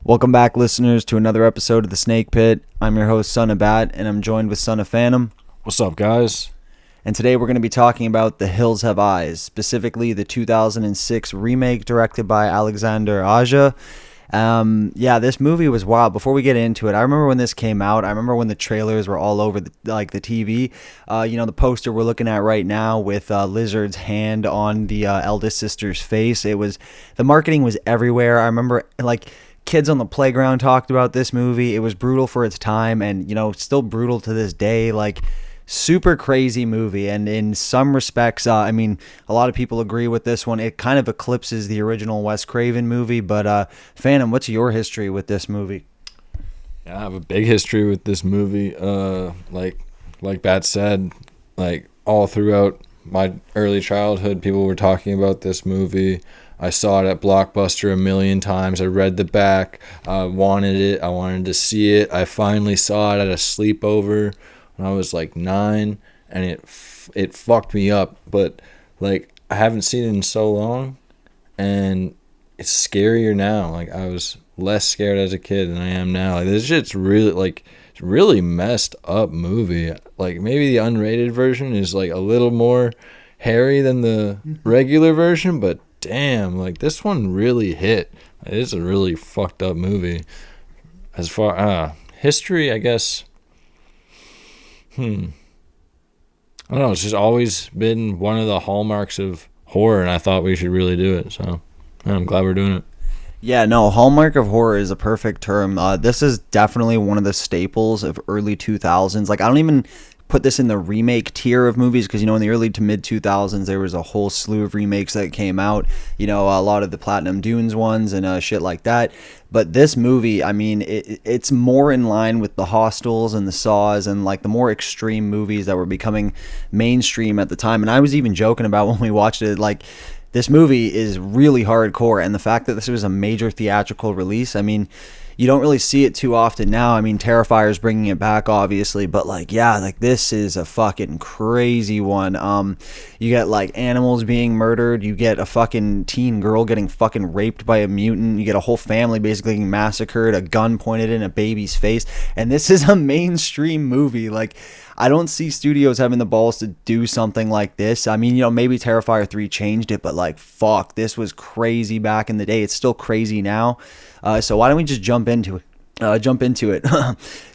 Welcome back, listeners, to another episode of The Snake Pit. I'm your host, Son of Bat, and I'm joined with Son of Phantom. What's up, guys? And today we're going to be talking about The Hills Have Eyes, specifically the 2006 remake directed by Alexandre Aja. This movie was wild. Before we get into it, I remember when this came out. I remember when the trailers were all over the TV. The poster we're looking at right now with Lizard's hand on the eldest sister's face. The marketing was everywhere. I remember kids on the playground talked about this movie. It was brutal for its time, and still brutal to this day. Super crazy movie, and in some respects, a lot of people agree with this one. It kind of eclipses the original Wes Craven movie. But Phantom, what's your history with this movie? Yeah, I have a big history with this movie. Like Bat said, all throughout my early childhood, people were talking about this movie. I saw it at Blockbuster a million times. I read the back. I wanted it. I wanted to see it. I finally saw it at a sleepover when I was 9, and it fucked me up. But I haven't seen it in so long, and it's scarier now. I was less scared as a kid than I am now. This shit's really it's really messed up movie. Maybe the unrated version is a little more hairy than the regular version, but damn, this one really hit. It's a really fucked up movie. As far history, I guess. I don't know. It's just always been one of the hallmarks of horror, and I thought we should really do it. So I'm glad we're doing it. Yeah, no, hallmark of horror is a perfect term. This is definitely one of the staples of early 2000s. I don't even put this in the remake tier of movies because, in the early to mid 2000s, there was a whole slew of remakes that came out. A lot of the Platinum Dunes ones and shit like that. But this movie, it's more in line with the Hostels and the Saws and the more extreme movies that were becoming mainstream at the time. And I was even joking about when we watched it, this movie is really hardcore, and the fact that this was a major theatrical release, you don't really see it too often now. Terrifier's bringing it back, obviously, but this is a fucking crazy one. You get animals being murdered, you get a fucking teen girl getting fucking raped by a mutant, you get a whole family basically getting massacred, a gun pointed in a baby's face, and this is a mainstream movie. I don't see studios having the balls to do something like this. Maybe Terrifier 3 changed it, but fuck, this was crazy back in the day. It's still crazy now. So why don't we just jump into it?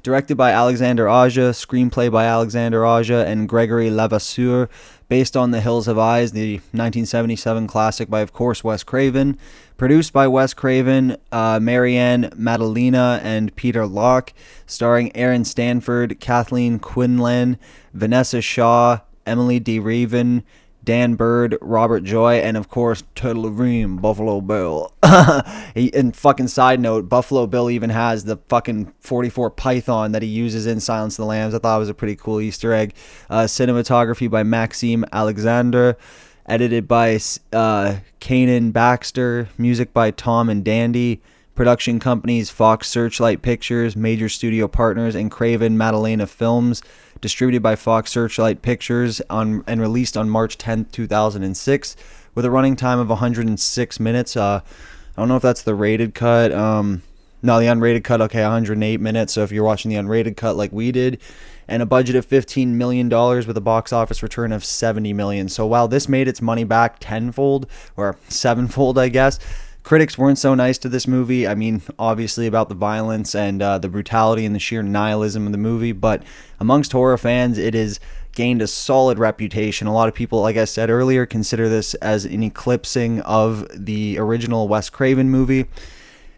Directed by Alexandre Aja, screenplay by Alexandre Aja and Gregory Levasseur, based on The Hills Have Eyes, the 1977 classic by, of course, Wes Craven. Produced by Wes Craven, Marianne Madalena, and Peter Locke. Starring Aaron Stanford, Kathleen Quinlan, Vanessa Shaw, Emily D. Raven, Dan Bird, Robert Joy, and of course, Turtle Ream, Buffalo Bill. And fucking side note, Buffalo Bill even has the fucking 44 Python that he uses in Silence of the Lambs. I thought it was a pretty cool Easter egg. Cinematography by Maxime Alexandre. Edited by Kanan Baxter. Music by Tom and Dandy. Production companies Fox Searchlight Pictures, major studio partners, and Craven Madalena Films. Distributed by Fox Searchlight Pictures and released on March 10th, 2006, with a running time of 106 minutes. I don't know if that's the rated cut. No, the unrated cut, okay, 108 minutes. So if you're watching the unrated cut like we did, and a budget of $15 million with a box office return of $70 million. So while this made its money back tenfold, or sevenfold, I guess, critics weren't so nice to this movie. Obviously about the violence and the brutality and the sheer nihilism of the movie, but amongst horror fans, it has gained a solid reputation. A lot of people, like I said earlier, consider this as an eclipsing of the original Wes Craven movie.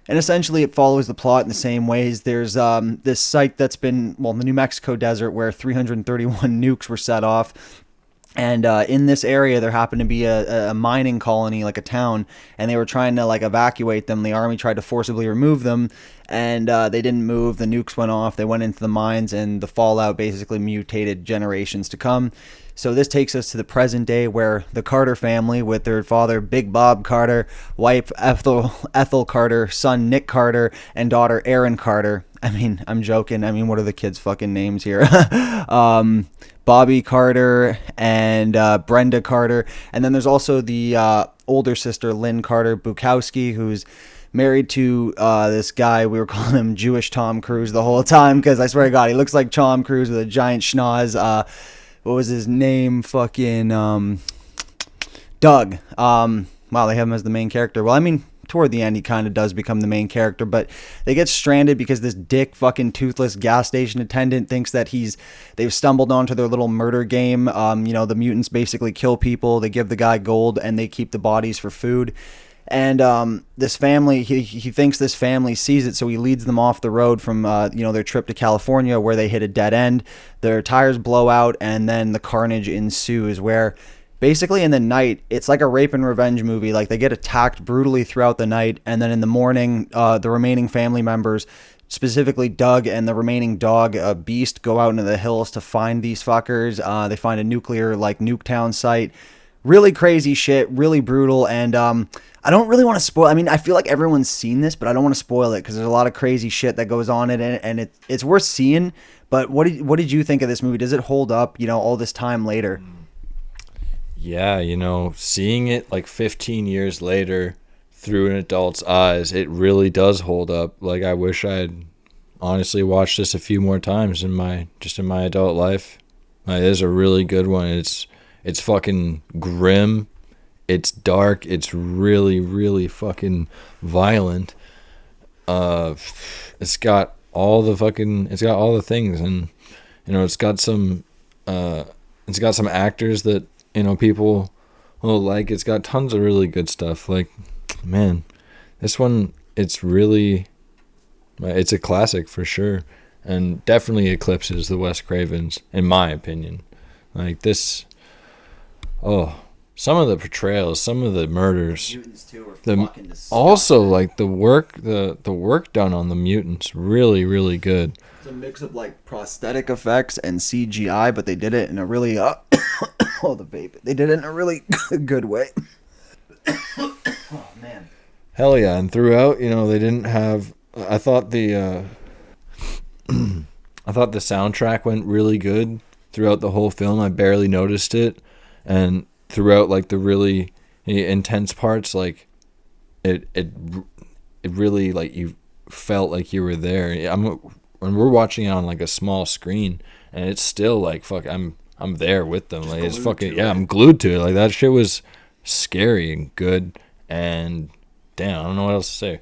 And essentially it follows the plot in the same ways. There's this site that's been, the New Mexico desert, where 331 nukes were set off. And in this area, there happened to be a mining colony, a town, and they were trying to evacuate them. The army tried to forcibly remove them, and they didn't move. The nukes went off. They went into the mines, and the fallout basically mutated generations to come. So this takes us to the present day, where the Carter family, with their father Big Bob Carter, wife Ethel Carter, son Nick Carter, and daughter Erin Carter. I'm joking. What are the kids' fucking names here? Bobby Carter and Brenda Carter. And then there's also the older sister, Lynn Carter Bukowski, who's married to this guy. We were calling him Jewish Tom Cruise the whole time because I swear to God, he looks like Tom Cruise with a giant schnoz. What was his name? Fucking Doug. Wow, they have him as the main character. Well, I mean, toward the end, he kind of does become the main character, but they get stranded because this dick fucking toothless gas station attendant thinks that they've stumbled onto their little murder game. The mutants basically kill people. They give the guy gold and they keep the bodies for food. And this family, he thinks this family sees it, so he leads them off the road from their trip to California, where they hit a dead end. Their tires blow out, and then the carnage ensues, where basically in the night, it's like a rape and revenge movie. Like, they get attacked brutally throughout the night, and then in the morning, the remaining family members, specifically Doug and the remaining dog, Beast, go out into the hills to find these fuckers. They find a nuclear, Nuketown site. Really crazy shit, really brutal, and I don't really want to spoil. I mean, I feel like everyone's seen this, but I don't want to spoil it because there's a lot of crazy shit that goes on in it, and it's worth seeing. But what did you think of this movie? Does it hold up, all this time later? Yeah, seeing it 15 years later through an adult's eyes, it really does hold up. Like, I wish I had honestly watched this a few more times in my adult life. It is a really good one. It's fucking grim. It's dark. It's really, really fucking violent. It's got all the things, and it's got some actors that people will like. It's got tons of really good stuff. Like, man, this one, it's a classic for sure, and definitely eclipses the Wes Cravens, in my opinion. Like, this, some of the portrayals, some of the murders, Mutants too are fucking disgusting. Also the work done on the mutants, really, really good. It's a mix of prosthetic effects and CGI, but they did it in a really the vape. They did it in a really good way. Oh man. Hell yeah! And throughout, they didn't have. I thought the soundtrack went really good throughout the whole film. I barely noticed it, and throughout the really intense parts, it really you felt like you were there. When we're watching it on a small screen, and it's still fuck, I'm there with them. It's fucking I'm glued to it. That shit was scary and good, and damn, I don't know what else to say.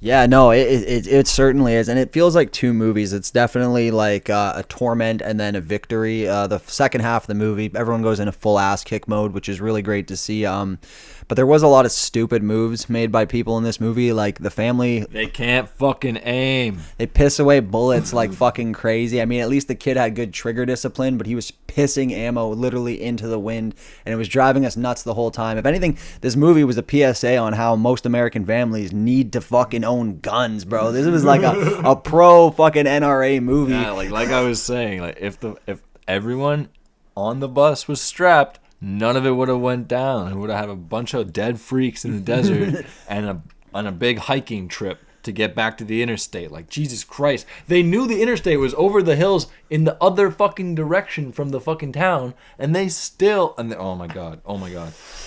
Yeah, no, it certainly is, and it feels like two movies. It's definitely a torment and then a victory. The second half of the movie, everyone goes into full ass kick mode, which is really great to see. But there was a lot of stupid moves made by people in this movie, like the family. They can't fucking aim. They piss away bullets like fucking crazy. I mean, at least the kid had good trigger discipline, but he was pissing ammo literally into the wind, and it was driving us nuts the whole time. If anything, this movie was a PSA on how most American families need to fucking own guns, bro. This was a pro fucking NRA movie. Yeah, like I was saying, if everyone on the bus was strapped, none of it would have went down. It would have had a bunch of dead freaks in the desert and a big hiking trip to get back to the interstate. Jesus Christ. They knew the interstate was over the hills in the other fucking direction from the fucking town, and they still... oh my God.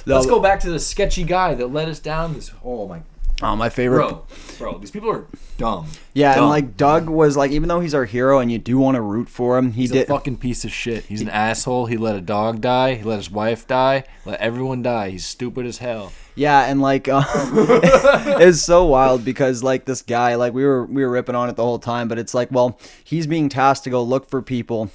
Let's go back to the sketchy guy that led us down this... Oh my... Oh, my favorite. Bro, these people are dumb. Yeah, dumb. And Doug was even though he's our hero and you do want to root for him, he's a fucking piece of shit. He's an asshole. He let a dog die. He let his wife die. Let everyone die. He's stupid as hell. Yeah, and it's so wild because this guy, we were ripping on it the whole time, but it's he's being tasked to go look for people.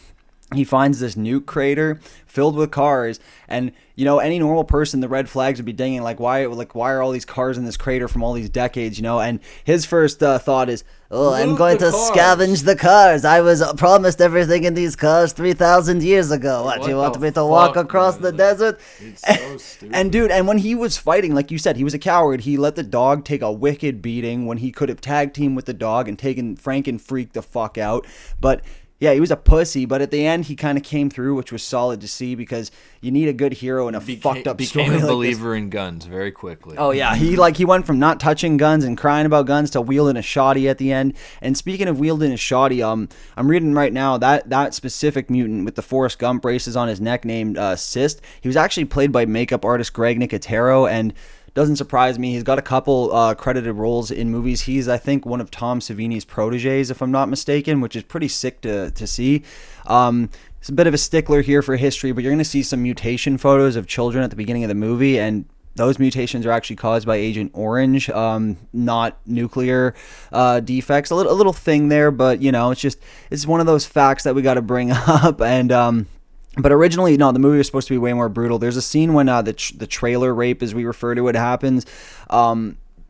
He finds this nuke crater filled with cars, and any normal person, the red flags would be dinging why are all these cars in this crater from all these decades, and his first thought is, I'm going to scavenge the cars. I was promised everything in these cars 3,000 years ago. What do you want me to walk across the desert? It's so stupid. And dude, and when he was fighting, like you said, he was a coward. He let the dog take a wicked beating when he could have tag teamed with the dog and taken Frank and Freak the fuck out, but yeah, he was a pussy, but at the end, he kind of came through, which was solid to see because you need a good hero in a fucked up story. Became a believer in guns very quickly. Oh yeah, he went from not touching guns and crying about guns to wielding a shotty at the end. And speaking of wielding a shotty, I'm reading right now that specific mutant with the Forrest Gump braces on his neck named Cyst. He was actually played by makeup artist Greg Nicotero, and doesn't surprise me. He's got a couple credited roles in movies. He's, I think, one of Tom Savini's proteges, if I'm not mistaken, which is pretty sick to see. It's a bit of a stickler here for history, but you're going to see some mutation photos of children at the beginning of the movie, and those mutations are actually caused by Agent Orange, not nuclear defects. A little thing there, but it's one of those facts that we got to bring up. And but originally, no, the movie was supposed to be way more brutal. There's a scene when the trailer rape, as we refer to it, happens.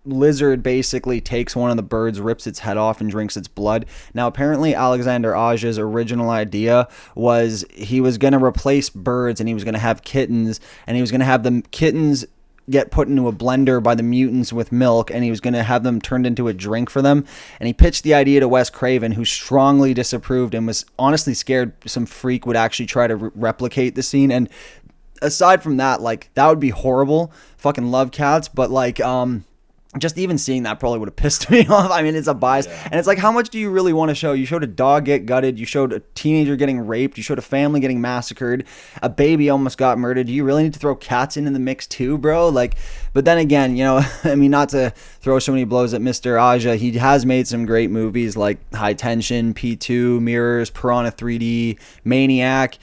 Lizard basically takes one of the birds, rips its head off, and drinks its blood. Now, apparently, Alexandre Aja's original idea was he was going to replace birds and he was going to have kittens, and he was going to have the kittens get put into a blender by the mutants with milk, and he was going to have them turned into a drink for them. And he pitched the idea to Wes Craven, who strongly disapproved and was honestly scared some freak would actually try to replicate the scene. And aside from that, like, that would be horrible. Fucking love cats, but like just even seeing that probably would have pissed me off. I mean, it's a bias. Yeah. And it's like, how much do you really want to show? You showed a dog get gutted. You showed a teenager getting raped. You showed a family getting massacred. A baby almost got murdered. Do you really need to throw cats in the mix too, bro? Like, but then again, I mean, not to throw so many blows at Mr. Aja, he has made some great movies like High Tension, P2, Mirrors, Piranha 3D, Maniac.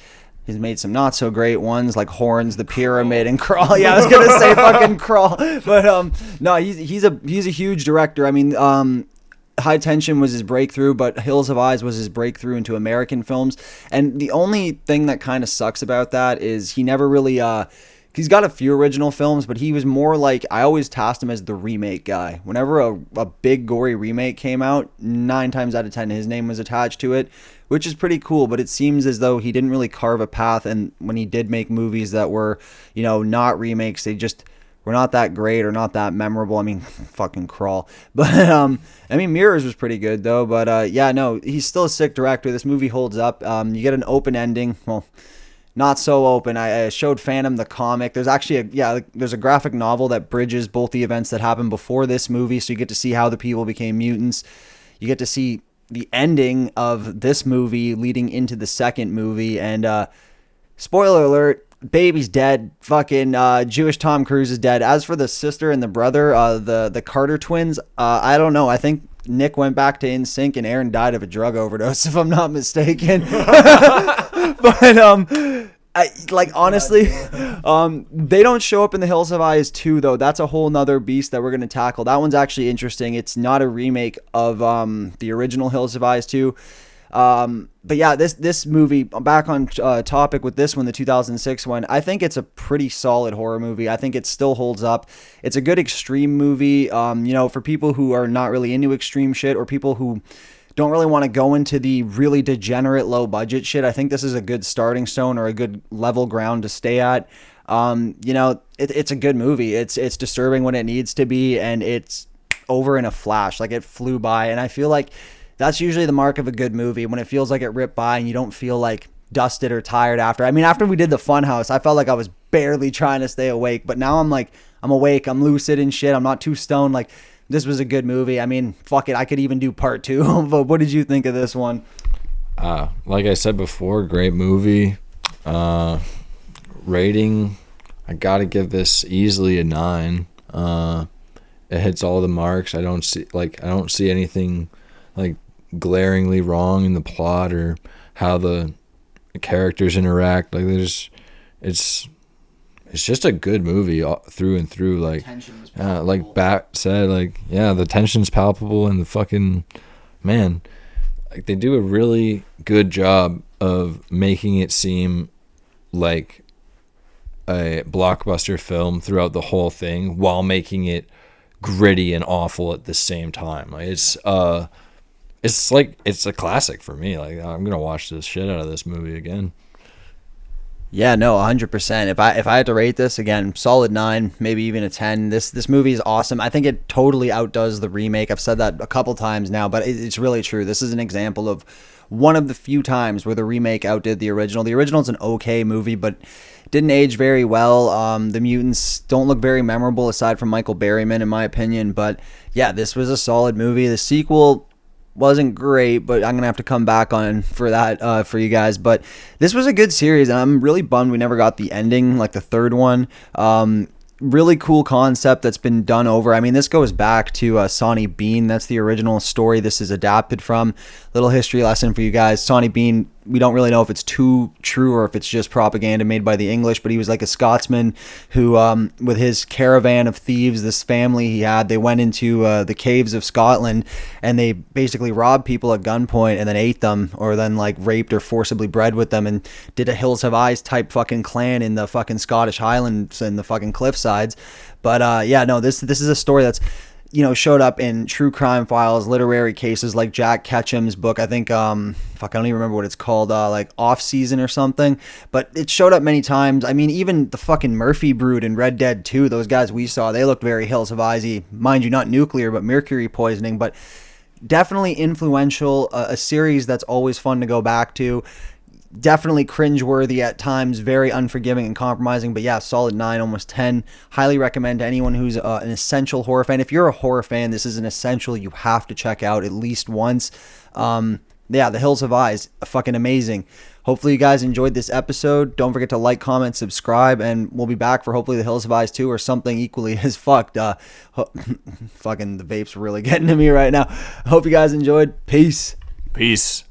He's made some not so great ones like Horns, The Pyramid, and Crawl. Yeah, I was gonna say fucking Crawl, but no, he's a huge director. I mean, High Tension was his breakthrough, but Hills Have Eyes was his breakthrough into American films. And the only thing that kind of sucks about that is he never really he's got a few original films, but he was more like, I always tasked him as the remake guy. Whenever a big gory remake came out, 9 times out of 10 his name was attached to it, which is pretty cool. But it seems as though he didn't really carve a path, and when he did make movies that were, not remakes, they just were not that great or not that memorable. I mean, fucking Crawl. But I mean, Mirrors was pretty good though. But yeah, no, he's still a sick director. This movie holds up. You get an open ending. Well, not so open. I showed Phantom the comic. There's actually there's a graphic novel that bridges both the events that happened before this movie, so you get to see how the people became mutants. You get to see the ending of this movie leading into the second movie, and spoiler alert, baby's dead. Fucking Jewish Tom Cruise is dead. As for the sister and the brother, the Carter twins, I don't know. I think Nick went back to NSYNC and Aaron died of a drug overdose, if I'm not mistaken. But honestly, they don't show up in The Hills Have Eyes 2 though. That's a whole nother beast that we're going to tackle. That one's actually interesting. It's not a remake of the original Hills Have Eyes 2. But yeah, this movie, back on topic with this one, the 2006 one, I think it's a pretty solid horror movie. I think it still holds up. It's a good extreme movie, for people who are not really into extreme shit, or people who don't really want to go into the really degenerate low budget shit. I think this is a good starting stone, or a good level ground to stay at. It's a good movie. It's disturbing when it needs to be, and it's over in a flash. Like, it flew by, and I feel like that's usually the mark of a good movie, when it feels like it ripped by and you don't feel like dusted or tired after. I mean, after we did the Funhouse, I felt like I was barely trying to stay awake, but now I'm like, I'm awake, I'm lucid and shit, I'm not too stoned. Like, this was a good movie. I mean, fuck it, I could even do part 2. But what did you think of this one? Like I said before, great movie. Rating, I gotta give this easily a 9. It hits all the marks. I don't see anything like glaringly wrong in the plot or how the characters interact. Like, it's just a good movie through and through. Like, like Bat said, like, yeah, the tension's palpable, and the fucking, man, like, they do a really good job of making it seem like a blockbuster film throughout the whole thing, while making it gritty and awful at the same time. Like, it's a classic for me. Like, I'm gonna watch this shit out of this movie again. Yeah, no, 100%. If I had to rate this, again, solid 9, maybe even a 10. This movie is awesome. I think it totally outdoes the remake. I've said that a couple times now, but it's really true. This is an example of one of the few times where the remake outdid the original. The original's an okay movie, but didn't age very well. The mutants don't look very memorable aside from Michael Berryman, in my opinion. But yeah, this was a solid movie. The sequel wasn't great, but I'm gonna have to come back on for that for you guys. But this was a good series, and I'm really bummed we never got the ending, like the third one. really cool concept that's been done over. I mean, this goes back to Sonny Bean. That's the original story this is adapted from. Little history lesson for you guys. Sonny Bean, we don't really know if it's too true or if it's just propaganda made by the English, but he was like a Scotsman who, with his caravan of thieves, this family he had, they went into the caves of Scotland and they basically robbed people at gunpoint and then ate them, or then like raped or forcibly bred with them, and did a Hills Have Eyes type fucking clan in the fucking Scottish Highlands and the fucking cliffsides. But yeah, no, this is a story that's, you know, showed up in true crime files, literary cases like Jack Ketchum's book. I think, I don't even remember what it's called, like Off Season or something. But it showed up many times. I mean, even the fucking Murphy Brood in Red Dead 2, those guys we saw, they looked very Hills Have Eyesy. Mind you, not nuclear, but mercury poisoning. But definitely influential, a series that's always fun to go back to. Definitely cringeworthy at times, very unforgiving and compromising, but yeah, solid 9, almost 10. Highly recommend to anyone who's an essential horror fan. If you're a horror fan, this is an essential you have to check out at least once. Yeah, The Hills Have Eyes, fucking amazing. Hopefully you guys enjoyed this episode. Don't forget to like, comment, subscribe, and we'll be back for hopefully The Hills Have Eyes 2 or something equally as fucked. Fucking the vape's really getting to me right now. Hope you guys enjoyed. Peace. Peace.